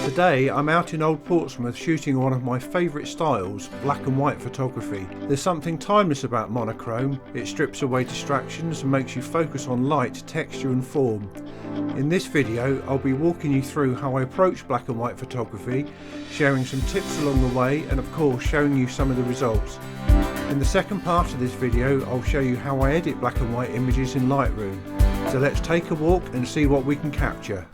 Today I'm out in Old Portsmouth shooting one of my favourite styles, black and white photography. There's something timeless about monochrome. It strips away distractions and makes you focus on light, texture and form. In this video I'll be walking you through how I approach black and white photography, sharing some tips along the way and of course showing you some of the results. In the second part of this video I'll show you how I edit black and white images in Lightroom. So let's take a walk and see what we can capture.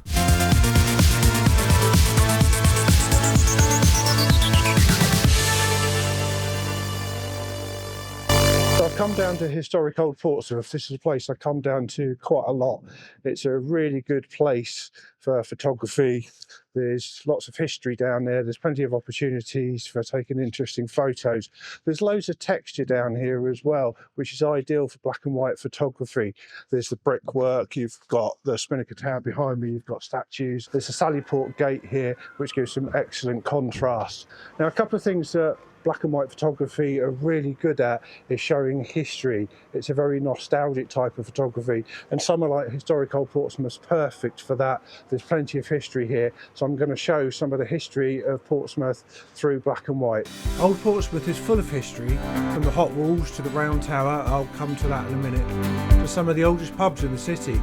So I've come down to historic Old Portsmouth. This is a place I come down to quite a lot. It's a really good place for photography. There's lots of history down there. There's plenty of opportunities for taking interesting photos. There's loads of texture down here as well, which is ideal for black and white photography. There's the brickwork, you've got the Spinnaker Tower behind me, you've got statues. There's a Sallyport gate here, which gives some excellent contrast. Now, a couple of things that black and white photography are really good at is showing history. It's a very nostalgic type of photography, and somewhere like historic Old Portsmouth is perfect for that. There's plenty of history here, so I'm going to show some of the history of Portsmouth through black and white. Old Portsmouth is full of history, from the hot walls to the round tower, I'll come to that in a minute, to some of the oldest pubs in the city.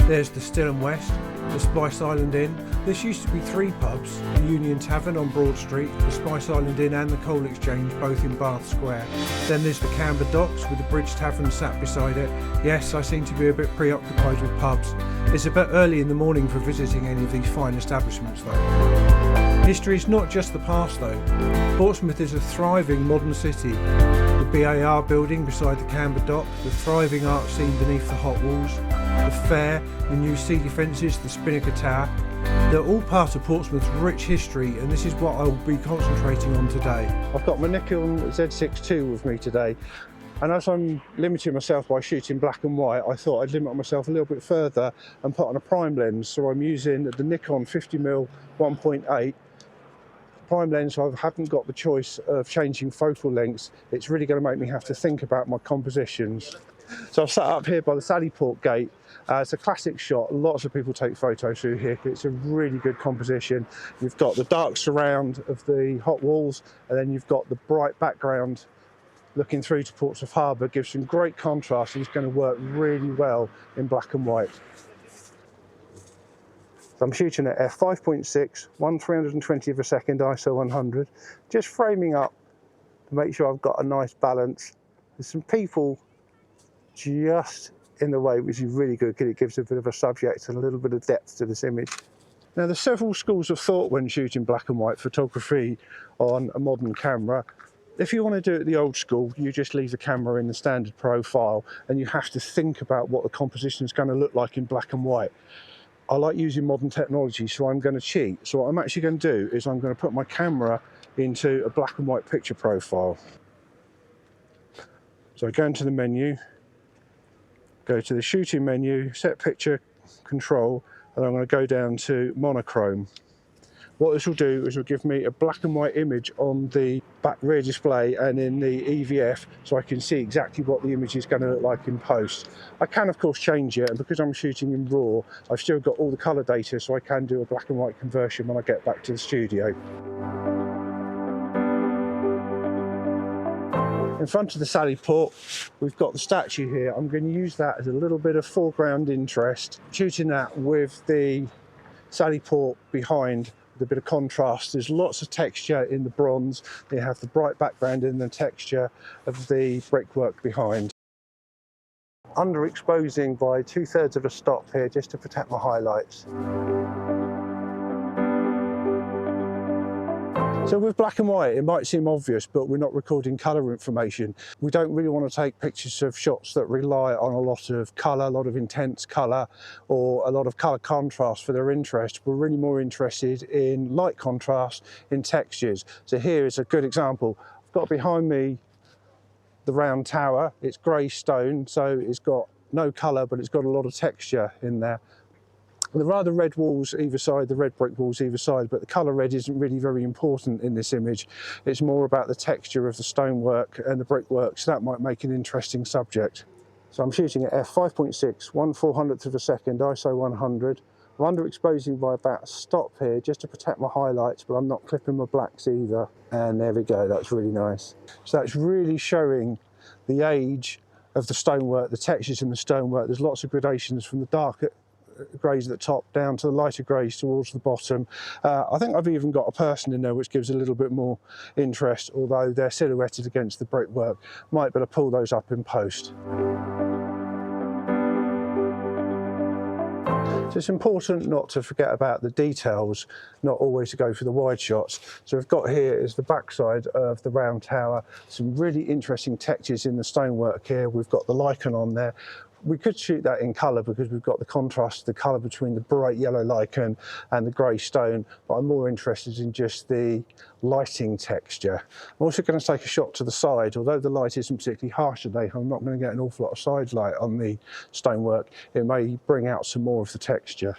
There's the Still and West, the Spice Island Inn. This used to be three pubs, the Union Tavern on Broad Street, the Spice Island Inn and the Coal Exchange, both in Bath Square. Then there's the Camber Docks with the Bridge Tavern sat beside it. Yes, I seem to be a bit preoccupied with pubs. It's a bit early in the morning for visiting any of these fine establishments though. History is not just the past though. Portsmouth is a thriving modern city. The BAR building beside the Camber Dock, the thriving art scene beneath the hot walls, the fair, the new seedy fences, the Spinnaker Tower. They're all part of Portsmouth's rich history, and this is what I'll be concentrating on today. I've got my Nikon Z6 II with me today, and as I'm limiting myself by shooting black and white, I thought I'd limit myself a little bit further and put on a prime lens. So I'm using the Nikon 50mm 1.8 prime lens. So I haven't got the choice of changing focal lengths. It's really going to make me have to think about my compositions. So I've sat up here by the Sallyport gate. It's a classic shot. Lots of people take photos through here. It's a really good composition. You've got the dark surround of the hot walls, and then you've got the bright background looking through to Portsmouth Harbour. Gives some great contrast, and it's going to work really well in black and white. So I'm shooting at f5.6, 1/320 of a second, ISO 100, just framing up to make sure I've got a nice balance. There's some people just in the way, which is really good because it gives a bit of a subject and a little bit of depth to this image. Now, there's several schools of thought when shooting black and white photography on a modern camera. If you want to do it the old school, you just leave the camera in the standard profile and you have to think about what the composition is going to look like in black and white. I like using modern technology, so I'm going to cheat. So what I'm actually going to do is I'm going to put my camera into a black and white picture profile. So I go into the menu, go to the shooting menu, set picture control, and I'm going to go down to monochrome. What this will do is will give me a black and white image on the back rear display and in the EVF, so I can see exactly what the image is going to look like in post. I can of course change it, and because I'm shooting in RAW, I've still got all the colour data, so I can do a black and white conversion when I get back to the studio. In front of the Sallyport, we've got the statue here. I'm going to use that as a little bit of foreground interest, shooting that with the Sallyport behind with a bit of contrast. There's lots of texture in the bronze. You have the bright background and the texture of the brickwork behind. Underexposing by 2/3 of a stop here just to protect my highlights. So with black and white, it might seem obvious, but we're not recording colour information. We don't really want to take pictures of shots that rely on a lot of colour, a lot of intense colour, or a lot of colour contrast for their interest. We're really more interested in light contrast, in textures. So here is a good example. I've got behind me the round tower. It's grey stone, so it's got no colour, but it's got a lot of texture in there. The rather red walls either side, the red brick walls either side, but the colour red isn't really very important in this image. It's more about the texture of the stonework and the brickwork, so that might make an interesting subject. So I'm shooting at f5.6, 1/400th of a second, ISO 100. I'm underexposing by about a stop here just to protect my highlights, but I'm not clipping my blacks either. And there we go, that's really nice. So that's really showing the age of the stonework, the textures in the stonework. There's lots of gradations from the darker greys at the top down to the lighter greys towards the bottom. I think I've even got a person in there which gives a little bit more interest, although they're silhouetted against the brickwork. Might be able to pull those up in post. So it's important not to forget about the details, not always to go for the wide shots. So we've got here is the backside of the round tower, some really interesting textures in the stonework here. We've got the lichen on there. We could shoot that in colour because we've got the contrast, the colour between the bright yellow lichen and the grey stone, but I'm more interested in just the lighting texture. I'm also going to take a shot to the side. Although the light isn't particularly harsh today, I'm not going to get an awful lot of side light on the stonework. It may bring out some more of the texture.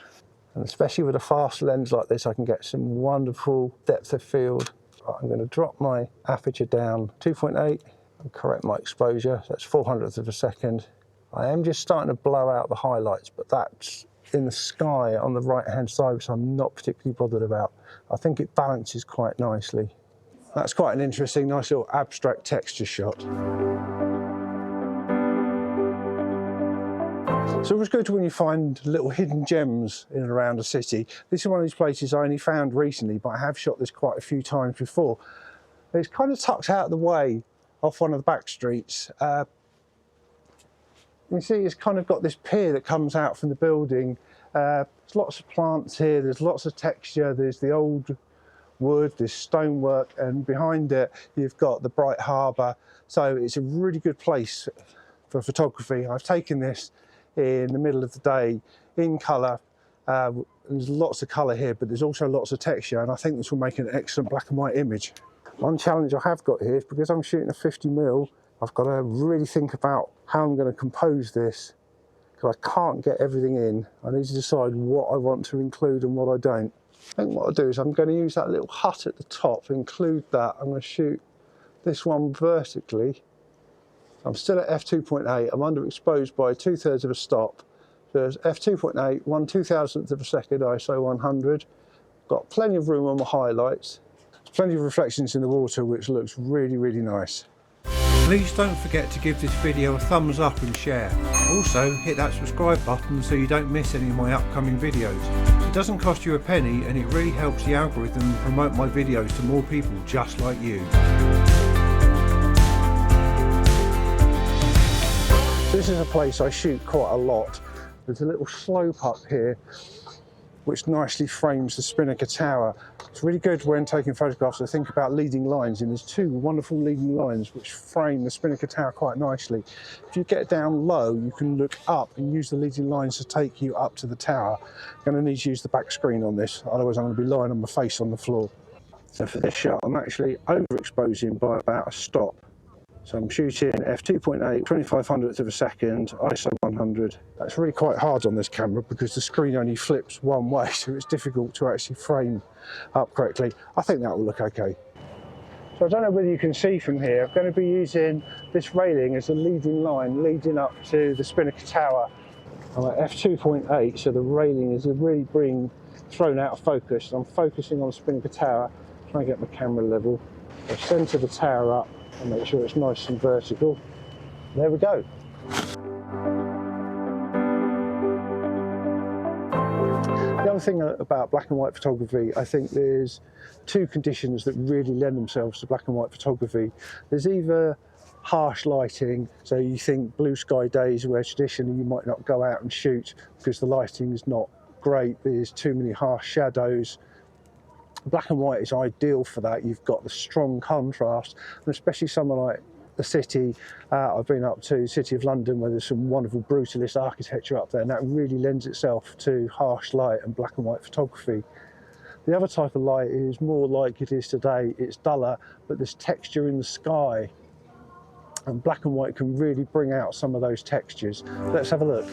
And especially with a fast lens like this, I can get some wonderful depth of field. I'm going to drop my aperture down 2.8 and correct my exposure. So that's 400th of a second. I am just starting to blow out the highlights, but that's in the sky on the right-hand side, which I'm not particularly bothered about. I think it balances quite nicely. That's quite an interesting, nice little abstract texture shot. It's always good when you find little hidden gems in and around a city. This is one of these places I only found recently, but I have shot this quite a few times before. It's kind of tucked out of the way off one of the back streets. You can see it's kind of got this pier that comes out from the building. There's lots of plants here, there's lots of texture, there's the old wood, there's stonework, and behind it you've got the bright harbour. So it's a really good place for photography. I've taken this in the middle of the day in colour. There's lots of colour here, but there's also lots of texture, and I think this will make an excellent black and white image. One challenge I have got here is because I'm shooting a 50mm, I've got to really think about how I'm going to compose this, because I can't get everything in. I need to decide what I want to include and what I don't. I think what I'll do is I'm going to use that little hut at the top, include that. I'm going to shoot this one vertically. I'm still at f2.8, I'm underexposed by 2/3 of a stop. So there's f2.8, 1/2000th of a second, ISO 100. Got plenty of room on my highlights. There's plenty of reflections in the water, which looks really, really nice. Please don't forget to give this video a thumbs up and share. Also hit that subscribe button so you don't miss any of my upcoming videos. It doesn't cost you a penny and it really helps the algorithm promote my videos to more people just like you. This is a place I shoot quite a lot. There's a little slope up here which nicely frames the Spinnaker Tower. It's really good when taking photographs to think about leading lines, and there's two wonderful leading lines which frame the Spinnaker Tower quite nicely. If you get down low, you can look up and use the leading lines to take you up to the tower. I'm going to need to use the back screen on this, otherwise I'm going to be lying on my face on the floor. So for this shot, I'm actually overexposing by about a stop. So I'm shooting f2.8, 2500th of a second, ISO 100. That's really quite hard on this camera because the screen only flips one way, so it's difficult to actually frame up correctly. I think that will look okay. So I don't know whether you can see from here, I'm going to be using this railing as a leading line leading up to the Spinnaker Tower. I'm at f2.8, so the railing is really being thrown out of focus. I'm focusing on the Spinnaker Tower, trying to get my camera level. I centre the tower up and make sure it's nice and vertical. There we go. The other thing about black and white photography, I think there's two conditions that really lend themselves to black and white photography. There's either harsh lighting, so you think blue sky days where traditionally you might not go out and shoot because the lighting is not great, there's too many harsh shadows. Black and white is ideal for that. You've got the strong contrast, and especially somewhere like the city. I've been up to the City of London where there's some wonderful brutalist architecture up there, and that really lends itself to harsh light and black and white photography. The other type of light is more like it is today. It's duller, but there's texture in the sky, and black and white can really bring out some of those textures. Let's have a look.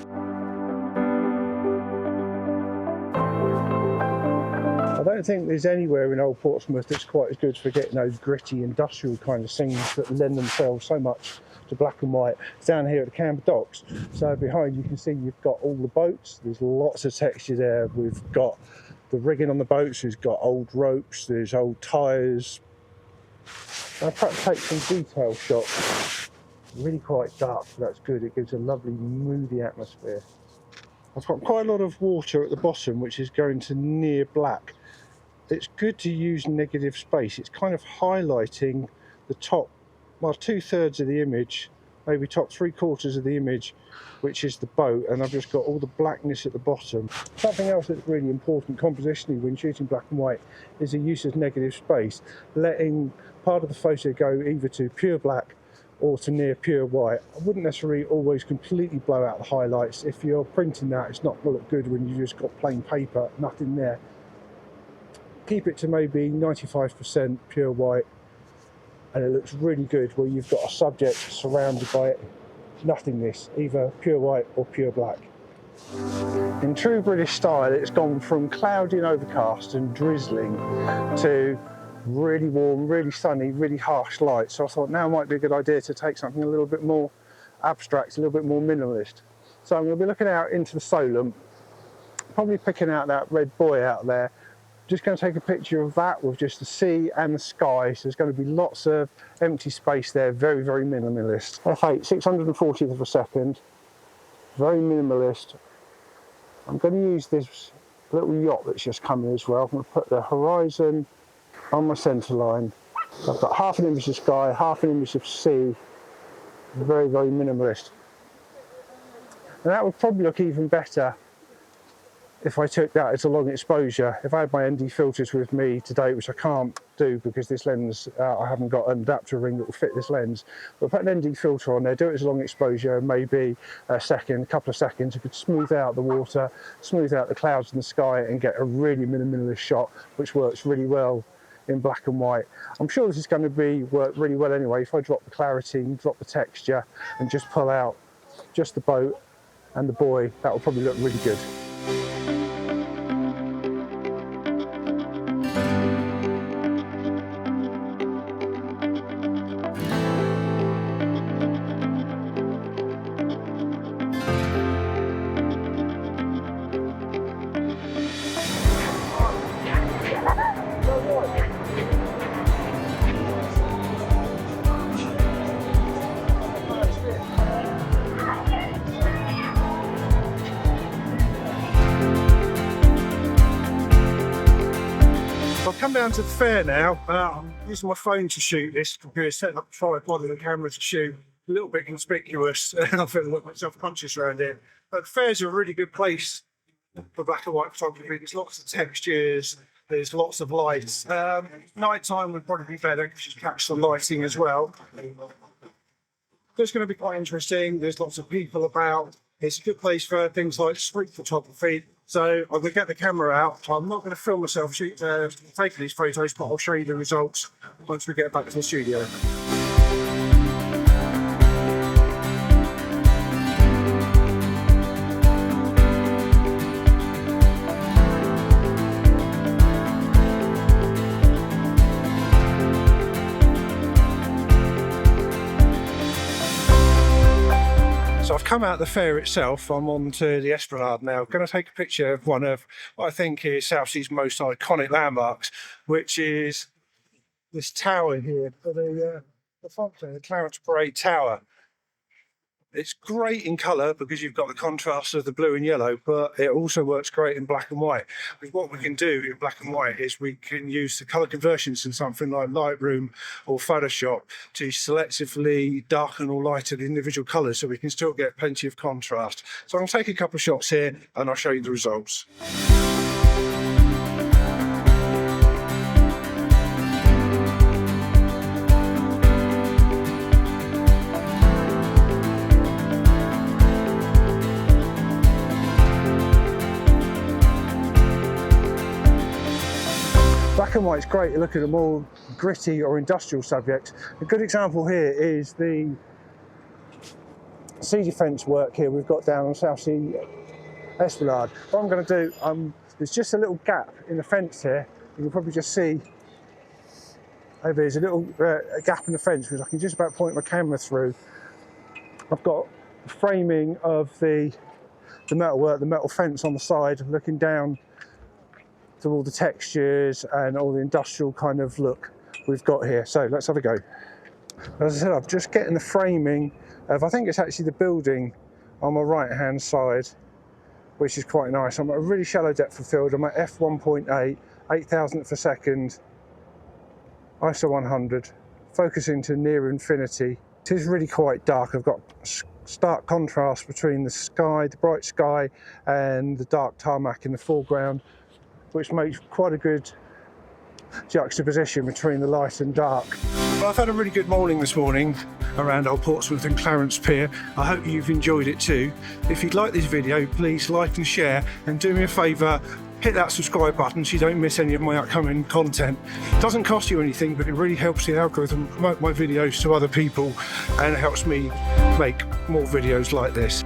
I don't think there's anywhere in Old Portsmouth that's quite as good for getting those gritty industrial kind of scenes that lend themselves so much to black and white. It's down here at the Camber Docks. So behind you can see you've got all the boats. There's lots of texture there. We've got the rigging on the boats. We've got old ropes. There's old tyres. I'll perhaps take some detail shots. Really quite dark, so that's good. It gives a lovely moody atmosphere. I've got quite a lot of water at the bottom, which is going to near black. It's good to use negative space. It's kind of highlighting the top, well, 2/3 of the image, maybe top 3/4 of the image, which is the boat, and I've just got all the blackness at the bottom. Something else that's really important compositionally when shooting black and white is the use of negative space, letting part of the photo go either to pure black or to near pure white. I wouldn't necessarily always completely blow out the highlights. If you're printing that, it's not going to look good when you've just got plain paper, nothing there. Keep it to maybe 95% pure white, and it looks really good where you've got a subject surrounded by nothingness, either pure white or pure black. In true British style, it's gone from cloudy and overcast and drizzling to really warm, really sunny, really harsh light. So I thought now might be a good idea to take something a little bit more abstract, a little bit more minimalist. So I'm going to be looking out into the Solent, probably picking out that red buoy out there. Just going to take a picture of that with just the sea and the sky. So there's going to be lots of empty space there, very, very minimalist. F8, 640th of a second, very minimalist. I'm going to use this little yacht that's just come in as well. I'm going to put the horizon on my centre line. So I've got half an image of sky, half an image of sea, very, very minimalist. And that would probably look even better if I took that as a long exposure. If I had my ND filters with me today, which I can't do because this lens, I haven't got an adapter ring that will fit this lens, but put an ND filter on there, do it as a long exposure, maybe a couple of seconds, you could smooth out the water, smooth out the clouds in the sky and get a really minimalist shot, which works really well in black and white. I'm sure this is going to work really well anyway. If I drop the clarity, drop the texture and just pull out just the boat and the buoy, that will probably look really good. I've come down to the fair now. I'm using my phone to shoot this because setting up a tripod and a camera to shoot a little bit conspicuous and I feel a little bit self-conscious around it. But the fair's a really good place for black and white photography. There's lots of textures, there's lots of lights. Night time would probably be better because you catch some lighting as well. It's going to be quite interesting. There's lots of people about. It's a good place for things like street photography. So I'm going to get the camera out. I'm not going to film myself taking these photos, but I'll show you the results once we get back to the studio. So I've come out the fair itself. I'm on to the Esplanade now. I'm going to take a picture of one of what I think is Southsea's most iconic landmarks, which is this tower here for the Fontaine, the Clarence Parade Tower. It's great in colour because you've got the contrast of the blue and yellow, but it also works great in black and white. Because what we can do in black and white is we can use the colour conversions in something like Lightroom or Photoshop to selectively darken or lighten the individual colours so we can still get plenty of contrast. So I'm going to take a couple of shots here and I'll show you the results. Black and white's great to look at a more gritty or industrial subject. A good example here is the sea defence work here we've got down on Southsea Esplanade. What I'm going to do, I'm There's just a little gap in the fence here. You can probably just see over there's a little a gap in the fence which I can just about point my camera through. I've got framing of the metalwork, the metal fence on the side, looking down to all the textures and all the industrial kind of look we've got here. So let's have a go. As I said, I'm just getting the framing of, I think it's actually the building on my right hand side, which is quite nice. I'm at a really shallow depth of field. I'm at f1.8, 8,000th per second, ISO 100, focusing to near infinity. It is really quite dark. I've got stark contrast between the sky, the bright sky, and the dark tarmac in the foreground, which makes quite a good juxtaposition between the light and dark. Well, I've had a really good morning this morning around Old Portsmouth and Clarence Pier. I hope you've enjoyed it too. If you'd like this video, please like and share, and do me a favour, hit that subscribe button so you don't miss any of my upcoming content. It doesn't cost you anything, but it really helps the algorithm promote my videos to other people, and it helps me make more videos like this.